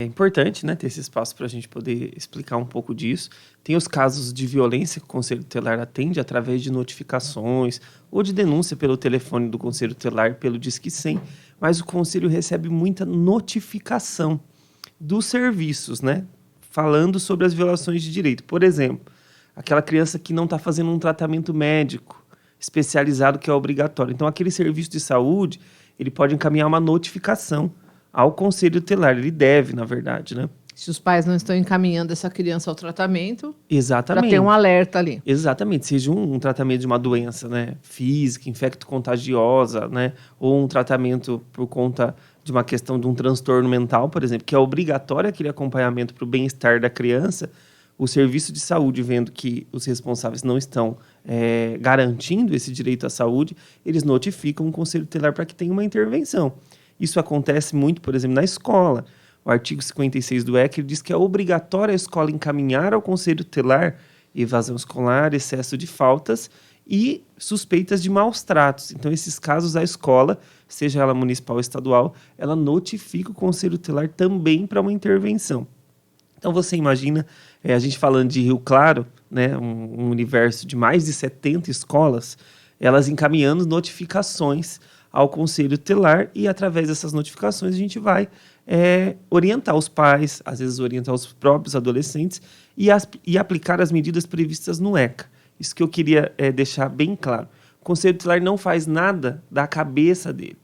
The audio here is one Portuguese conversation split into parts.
É importante, né, ter esse espaço para a gente poder explicar um pouco disso. Tem os casos de violência que o Conselho Tutelar atende através de notificações ou de denúncia pelo telefone do Conselho Tutelar, pelo Disque 100, mas o Conselho recebe muita notificação dos serviços, né, falando sobre as violações de direito. Por exemplo, aquela criança que não está fazendo um tratamento médico especializado que é obrigatório. Então, aquele serviço de saúde, ele pode encaminhar uma notificação ao Conselho Tutelar. Ele deve, na verdade, né? Se os pais não estão encaminhando essa criança ao tratamento, Exatamente. para ter um alerta ali. Exatamente. Seja um tratamento de uma doença, né, física, infecto-contagiosa, né, ou um tratamento por conta de uma questão de um transtorno mental, por exemplo, que é obrigatório aquele acompanhamento para o bem-estar da criança. O serviço de saúde, vendo que os responsáveis não estão garantindo esse direito à saúde, eles notificam o Conselho Tutelar para que tenha uma intervenção. Isso acontece muito, por exemplo, na escola. O artigo 56 do ECA diz que é obrigatório a escola encaminhar ao Conselho Tutelar evasão escolar, excesso de faltas e suspeitas de maus tratos. Então, esses casos, a escola, seja ela municipal ou estadual, ela notifica o Conselho Tutelar também para uma intervenção. Então, você imagina, a gente falando de Rio Claro, né, um universo de mais de 70 escolas, elas encaminhando notificações ao Conselho Tutelar e, através dessas notificações, a gente vai orientar os pais, às vezes orientar os próprios adolescentes e aplicar as medidas previstas no ECA. Isso que eu queria deixar bem claro. O Conselho Tutelar não faz nada da cabeça dele.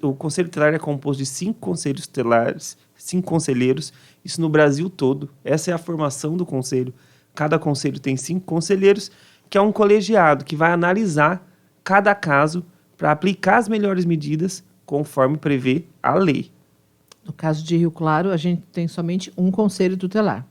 O Conselho Tutelar é composto de 5 conselhos tutelares, 5 conselheiros, isso no Brasil todo. Essa é a formação do conselho. Cada conselho tem 5 conselheiros, que é um colegiado que vai analisar cada caso para aplicar as melhores medidas conforme prevê a lei. No caso de Rio Claro, a gente tem somente um conselho tutelar.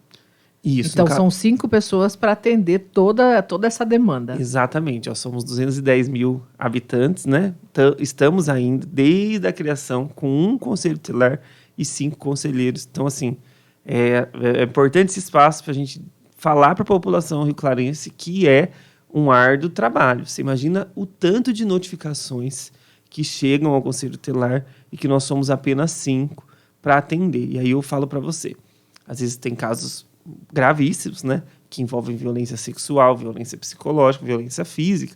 Isso. Então, são 5 pessoas para atender toda essa demanda. Exatamente. Nós somos 210 mil habitantes, né? Estamos ainda, desde a criação, com um conselho tutelar e 5 conselheiros. Então, assim, é importante esse espaço para a gente falar para a população rioclarense que é um árduo trabalho. Você imagina o tanto de notificações que chegam ao Conselho Tutelar e que nós somos apenas 5 para atender. E aí eu falo para você, às vezes tem casos gravíssimos, né, que envolvem violência sexual, violência psicológica, violência física.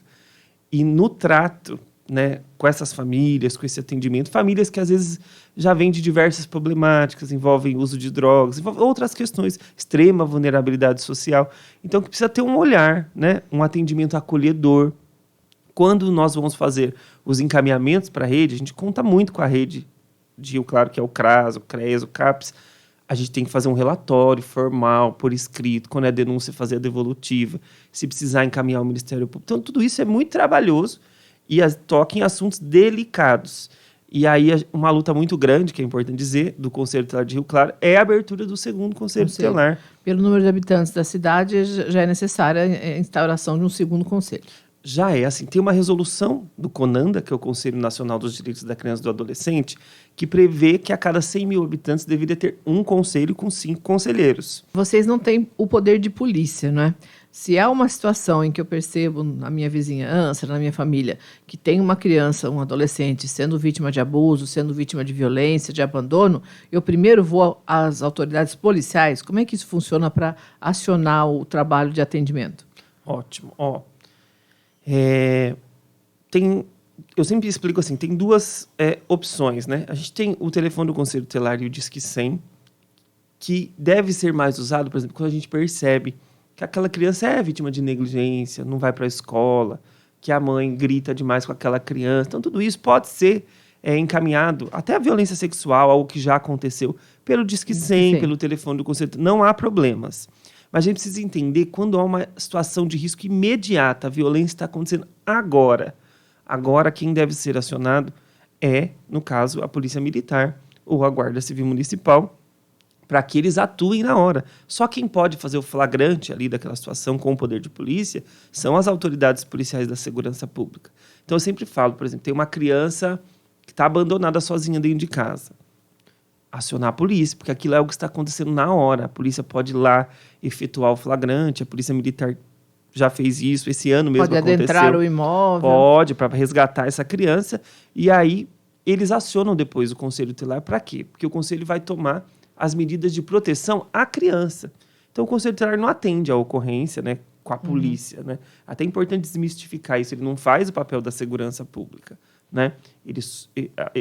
E no trato, né, com essas famílias, com esse atendimento, famílias que às vezes já vêm de diversas problemáticas, envolvem uso de drogas, envolvem outras questões, extrema vulnerabilidade social. Então, que precisa ter um olhar, né, um atendimento acolhedor. Quando nós vamos fazer os encaminhamentos para a rede, a gente conta muito com a rede de Rio Claro, que é o CRAS, o CREAS, o CAPS. A gente tem que fazer um relatório formal, por escrito, quando é denúncia, fazer a devolutiva, se precisar encaminhar ao Ministério Público. Então, tudo isso é muito trabalhoso e toca em assuntos delicados. E aí, uma luta muito grande, que é importante dizer, do Conselho Tutelar de Rio Claro, é a abertura do segundo Conselho Tutelar. Pelo número de habitantes da cidade, já é necessária a instauração de um segundo conselho. Já é, assim, tem uma resolução do CONANDA, que é o Conselho Nacional dos Direitos da Criança e do Adolescente, que prevê que a cada 100 mil habitantes deveria ter um conselho com 5 conselheiros. Vocês não têm o poder de polícia, não é? Se há uma situação em que eu percebo na minha vizinhança, na minha família, que tem uma criança, um adolescente sendo vítima de abuso, sendo vítima de violência, de abandono, eu primeiro vou às autoridades policiais. Como é que isso funciona para acionar o trabalho de atendimento? Ótimo. Eu sempre explico assim, tem 2 opções, né? A gente tem o telefone do Conselho Tutelar e o Disque 100, que deve ser mais usado, por exemplo, quando a gente percebe que aquela criança é vítima de negligência, não vai para a escola, que a mãe grita demais com aquela criança. Então, tudo isso pode ser encaminhado, até a violência sexual, algo que já aconteceu, pelo Disque 100, pelo telefone do Conselho. Não há problemas. Mas a gente precisa entender quando há uma situação de risco imediata, a violência está acontecendo agora. Agora, quem deve ser acionado é, no caso, a Polícia Militar ou a Guarda Civil Municipal, para que eles atuem na hora. Só quem pode fazer o flagrante ali daquela situação com o poder de polícia são as autoridades policiais da segurança pública. Então, eu sempre falo, por exemplo, tem uma criança que está abandonada sozinha dentro de casa. Acionar a polícia, porque aquilo é algo que está acontecendo na hora. A polícia pode ir lá efetuar o flagrante, a Polícia Militar já fez isso, esse ano mesmo aconteceu. Pode adentrar o imóvel. Pode, para resgatar essa criança. E aí, eles acionam depois o Conselho Tutelar para quê? Porque o Conselho vai tomar as medidas de proteção à criança. Então, o Conselho Tutelar não atende à ocorrência, né, com a polícia, né? Até é importante desmistificar isso. Ele não faz o papel da segurança pública, né? Ele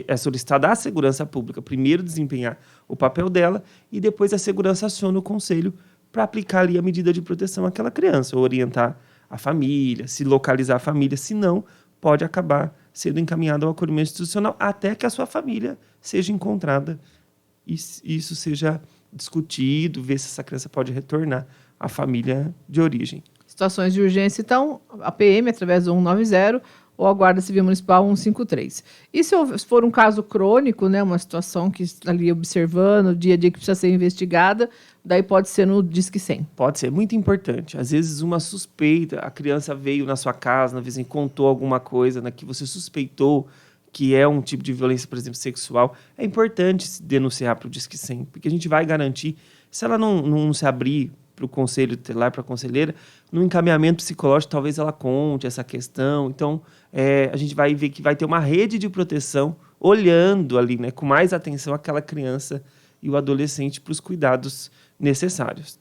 é solicitado à segurança pública primeiro desempenhar o papel dela e depois a segurança aciona o conselho para aplicar ali a medida de proteção àquela criança, orientar a família, se localizar a família, senão pode acabar sendo encaminhado ao acolhimento institucional até que a sua família seja encontrada e isso seja discutido, ver se essa criança pode retornar à família de origem. Situações de urgência, então, a PM através do 190 ou a Guarda Civil Municipal 153. E se for um caso crônico, né, uma situação que está ali observando, dia a dia que precisa ser investigada, daí pode ser no Disque 100. Pode ser, muito importante. Às vezes uma suspeita, a criança veio na sua casa, na vizinha, contou alguma coisa, né, que você suspeitou que é um tipo de violência, por exemplo, sexual. É importante se denunciar para o Disque 100, porque a gente vai garantir, se ela não se abrir para o conselho tutelar, para a conselheira, no encaminhamento psicológico, talvez ela conte essa questão. Então, a gente vai ver que vai ter uma rede de proteção olhando ali, né, com mais atenção aquela criança e o adolescente para os cuidados necessários.